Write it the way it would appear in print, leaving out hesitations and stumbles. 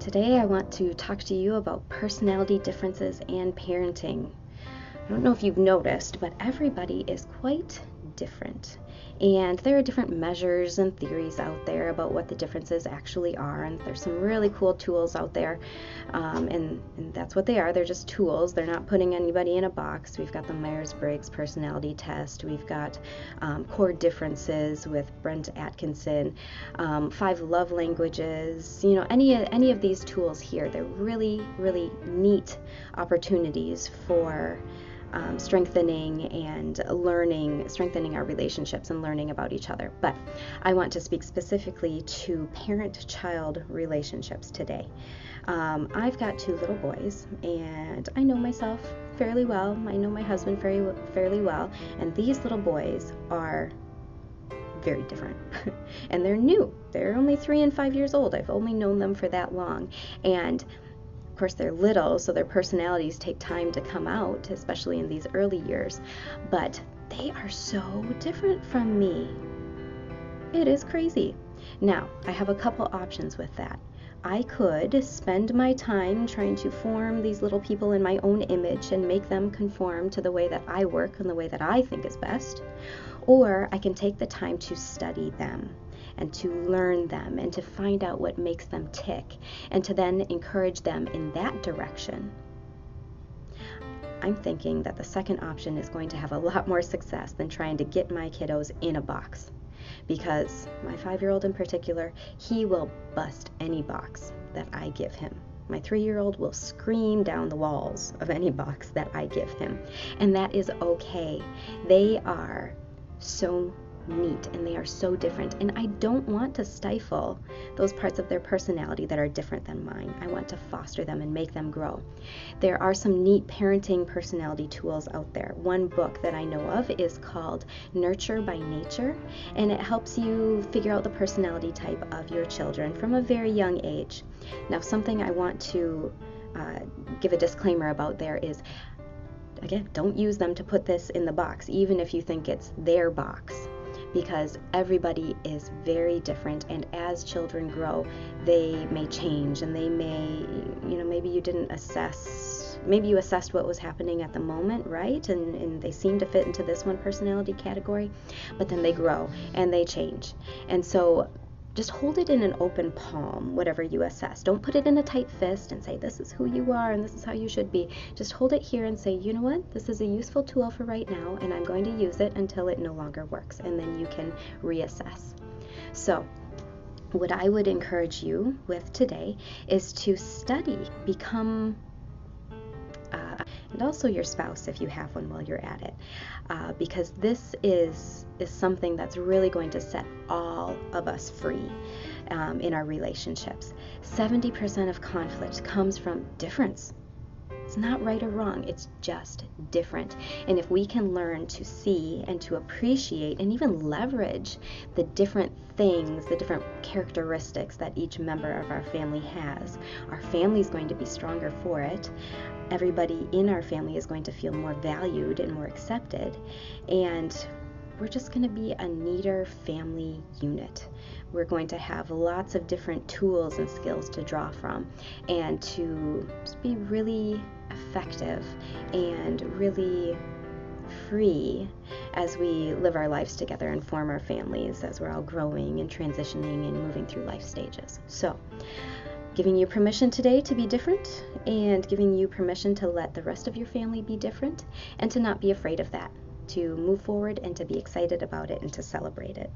Today I want to talk to you about personality differences and parenting. I don't know if you've noticed, but everybody is quite different. And there are different measures and theories out there about what the differences actually are. And there's some really cool tools out there. And that's what they are. They're just tools. They're not putting anybody in a box. We've got the Myers-Briggs personality test. We've got core differences with Brent Atkinson, 5 love languages. You know, any of these tools here, they're really, really neat opportunities for strengthening our relationships and learning about each other. But I want to speak specifically to parent-child relationships today. I've got 2 little boys, and I know myself fairly well. I know my husband fairly well, and these little boys are very different. And they're new. They're only 3 and 5 years old. I've only known them for that long. And of course, they're little, so their personalities take time to come out, especially in these early years. But they are so different from me. It is crazy. Now, I have a couple options with that. I could spend my time trying to form these little people in my own image and make them conform to the way that I work and the way that I think is best. Or I can take the time to study them and to learn them and to find out what makes them tick and to then encourage them in that direction. I'm thinking that the second option is going to have a lot more success than trying to get my kiddos in a box, because my 5-year-old in particular, he will bust any box that I give him. My 3-year-old will scream down the walls of any box that I give him, and that is okay. They are so neat and they are so different, and I don't want to stifle those parts of their personality that are different than mine. I want to foster them and make them grow. There are some neat parenting personality tools out there. One book that I know of is called Nurture by Nature, and it helps you figure out the personality type of your children from a very young age. Now, something I want to give a disclaimer about there is, again, don't use them to put this in the box, even if you think it's their box, because everybody is very different, and as children grow, they may change, and they may, maybe you didn't assess, maybe you assessed what was happening at the moment, right? And they seem to fit into this one personality category, but then they grow and they change. And so just hold it in an open palm, whatever you assess. Don't put it in a tight fist and say, this is who you are and this is how you should be. Just hold it here and say, you know what? This is a useful tool for right now, and I'm going to use it until it no longer works, and then you can reassess. So what I would encourage you with today is to study, become and also your spouse if you have one while you're at it, because this is something that's really going to set all of us free in our relationships. 70% of conflict comes from difference. It's not right or wrong, it's just different. And if we can learn to see and to appreciate and even leverage the different things, the different characteristics that each member of our family has, our family is going to be stronger for it. Everybody in our family is going to feel more valued and more accepted, and we're just going to be a neater family unit. We're going to have lots of different tools and skills to draw from, and to just be really effective and really free as we live our lives together and form our families as we're all growing and transitioning and moving through life stages. So, giving you permission today to be different, and giving you permission to let the rest of your family be different, and to not be afraid of that, to move forward and to be excited about it and to celebrate it.